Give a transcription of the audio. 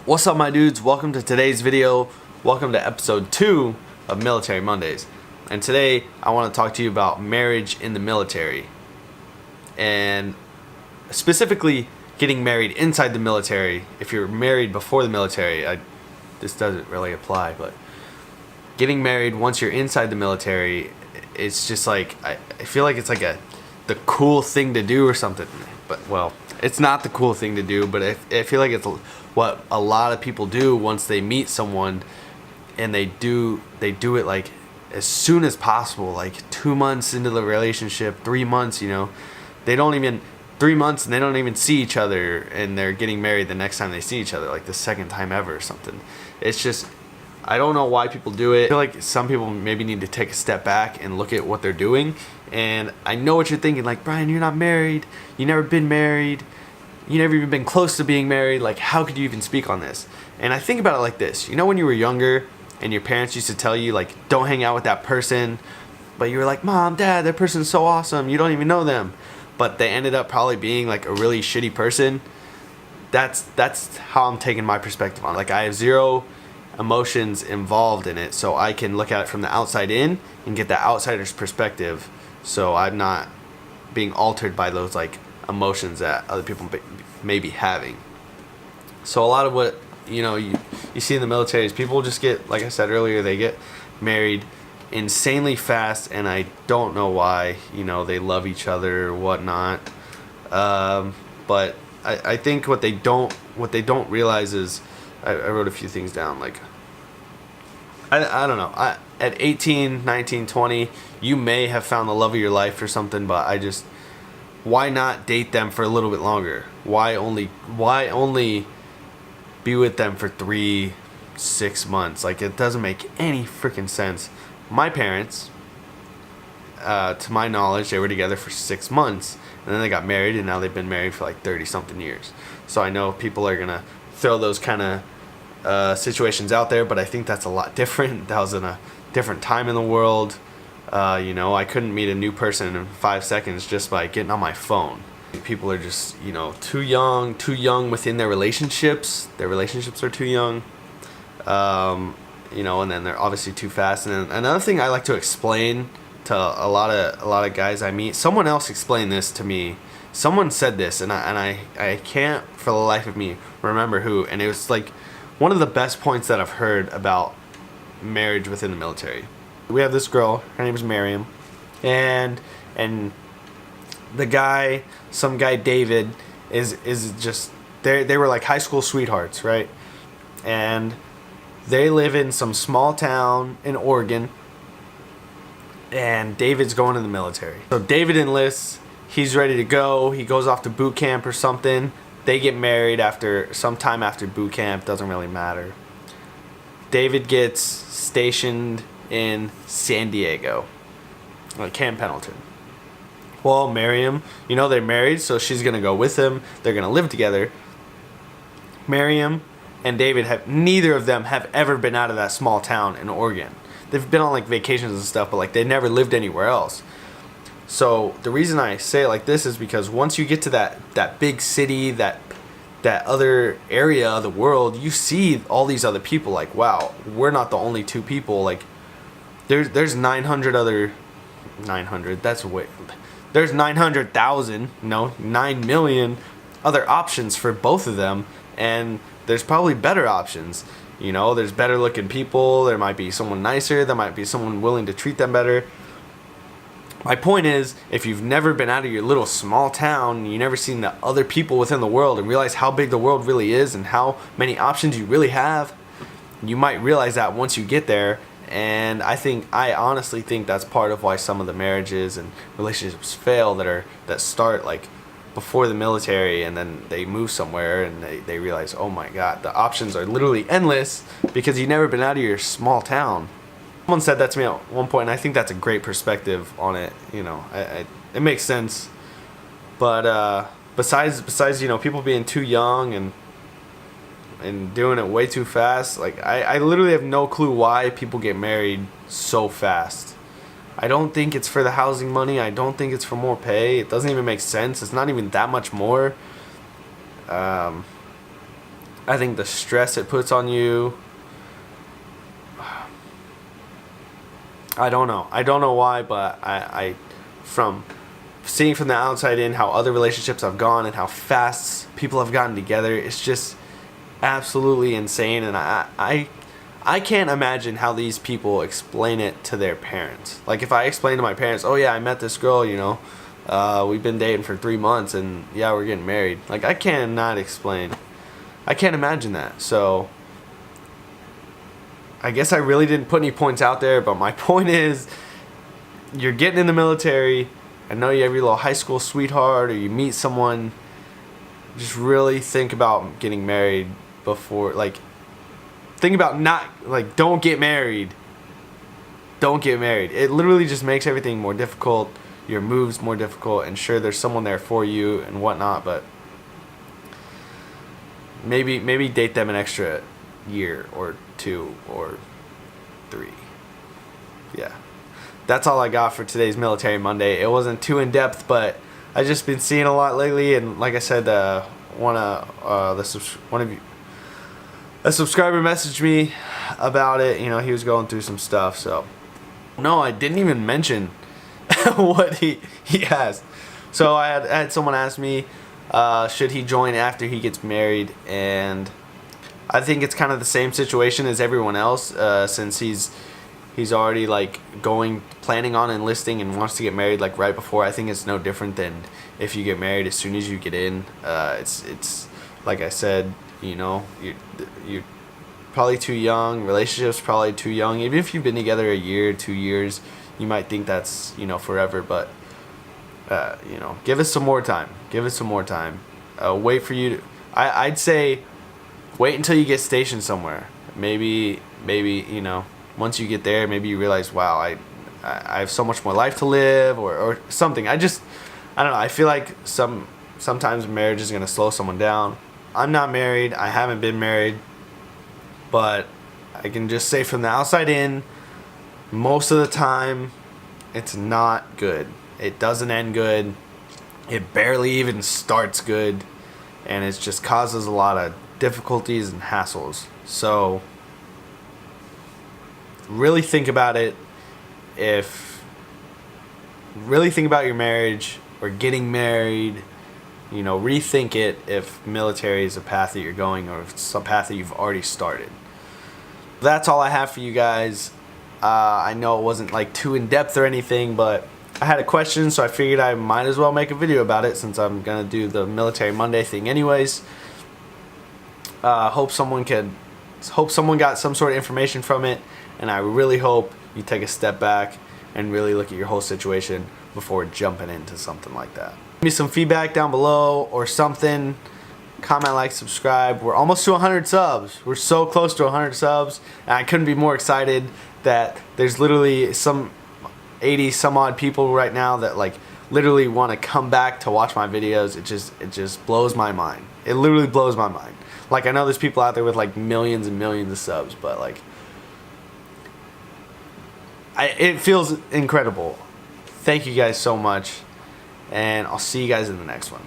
What's up, my dudes? Welcome to today's video. Welcome to episode 2 of Military Mondays. And today I want to talk to you about marriage in the military, and specifically getting married inside the military. If you're married before the military, this doesn't really apply, but getting married once you're inside the military, it's just like I feel like it's like the cool thing to do or something. But well, it's not the cool thing to do, but I feel like it's what a lot of people do once they meet someone, and they do it like as soon as possible, like 2 months into the relationship, 3 months, they don't even 3 months and they don't even see each other, and they're getting married the next time they see each other, like the second time ever or something. It's just, I don't know why people do it. I feel like some people maybe need to take a step back and look at what they're doing. And I know what you're thinking, like, Brian, you're not married, you never been married, you never even been close to being married, like how could you even speak on this? And I think about it like this. When you were younger and your parents used to tell you, like, don't hang out with that person, but you were like, Mom, Dad, that person's so awesome, you don't even know them, but they ended up probably being like a really shitty person. That's how I'm taking my perspective on it. Like, I have zero emotions involved in it, so I can look at it from the outside in and get the outsider's perspective, so I'm not being altered by those like emotions that other people may be having. So a lot of what you see in the military is people just get, like I said earlier, they get married insanely fast, and I don't know why. They love each other or whatnot, but I think what they don't realize is, I wrote a few things down, like I don't know, at 18, 19, 20, you may have found the love of your life or something, but why not date them for a little bit longer? Why only be with them for 3-6 months? Like, it doesn't make any freaking sense. My parents, to my knowledge, they were together for 6 months, and then they got married, and now they've been married for like 30 something years. So I know people are gonna throw those kind of situations out there, but I think that's a lot different. That was in a different time in the world. I couldn't meet a new person in 5 seconds just by getting on my phone. People are just, too young within their relationships. Their relationships are too young. And then they're obviously too fast. And then another thing I like to explain to a lot of guys I meet, someone else explained this to me. Someone said this, and I can't for the life of me remember who, and it was like one of the best points that I've heard about marriage within the military. We have this girl, her name is Miriam, and the guy, some guy David, is just, they were like high school sweethearts, right? And they live in some small town in Oregon, and David's going to the military. So David enlists, he's ready to go, he goes off to boot camp or something. They get married sometime after boot camp, doesn't really matter. David gets stationed in San Diego, like Camp Pendleton. Well, Miriam, they're married, so she's gonna go with him. They're gonna live together. Miriam and David neither of them have ever been out of that small town in Oregon. They've been on like vacations and stuff, but like they never lived anywhere else. So the reason I say it like this is because once you get to that big city, that other area of the world, you see all these other people. Like, wow, we're not the only two people. Like, there's 900, that's way, there's 900,000, 9 million other options for both of them, and there's probably better options. There's better looking people, there might be someone nicer, there might be someone willing to treat them better. My point is, if you've never been out of your little small town, you never seen the other people within the world and realize how big the world really is and how many options you really have, you might realize that once you get there. And I honestly think that's part of why some of the marriages and relationships fail that start like before the military, and then they move somewhere and they realize, oh my God, the options are literally endless because you've never been out of your small town. Someone said that to me at one point, and I think that's a great perspective on it. It makes sense. But besides people being too young and doing it way too fast, like I literally have no clue why people get married so fast. I don't think it's for the housing money. I don't think it's for more pay. It doesn't even make sense. It's not even that much more. I I think the stress it puts on you, I don't know why, but I from seeing from the outside in how other relationships have gone and how fast people have gotten together, it's just absolutely insane. And I can't imagine how these people explain it to their parents. Like, if I explain to my parents, oh yeah, I met this girl, you know, we've been dating for 3 months and yeah, we're getting married. Like, I can't imagine that. So I guess I really didn't put any points out there, but my point is, you're getting in the military. I know you have your little high school sweetheart, or you meet someone. Just really think about getting married before, like, think about don't get married. Don't get married. It literally just makes everything more difficult, your moves more difficult, and sure, there's someone there for you and whatnot, but maybe date them an extra year or 2 or 3. Yeah. That's all I got for today's Military Monday. It wasn't too in depth, but I just been seeing a lot lately, and like I said, one of you, a subscriber messaged me about it. You know, he was going through some stuff. So no, I didn't even mention what he asked. So I had someone ask me, should he join after he gets married, and I think it's kind of the same situation as everyone else, since he's already planning on enlisting and wants to get married like right before. I think it's no different than if you get married as soon as you get in. It's like I said, you know, you're probably too young. Relationship's probably too young. Even if you've been together a year, 2 years, you might think that's, you know, forever. But you know, give us some more time. Give us some more time. Wait for you to. I'd say wait until you get stationed somewhere. Maybe you know, once you get there, maybe you realize, wow, I have so much more life to live, or something. I don't know. I feel like sometimes marriage is gonna slow someone down. I'm not married. I haven't been married, but I can just say from the outside in, most of the time, it's not good. It doesn't end good. It barely even starts good, and it just causes a lot of difficulties and hassles. So really think about it. Really think about your marriage or getting married. You know, rethink it if military is a path that you're going, or if it's a path that you've already started. That's all I have for you guys. I know it wasn't like too in depth or anything, but I had a question, so I figured I might as well make a video about it since I'm gonna do the Military Monday thing anyways. Hope someone got some sort of information from it, and I really hope you take a step back and really look at your whole situation before jumping into something like that. Give me some feedback down below or something. Comment, like, subscribe. We're almost to 100 subs. We're so close to 100 subs, and I couldn't be more excited that there's literally some 80 some odd people right now that like literally want to come back to watch my videos. It just blows my mind. It literally blows my mind. Like, I know there's people out there with like millions and millions of subs, but like it feels incredible. Thank you guys so much, and I'll see you guys in the next one.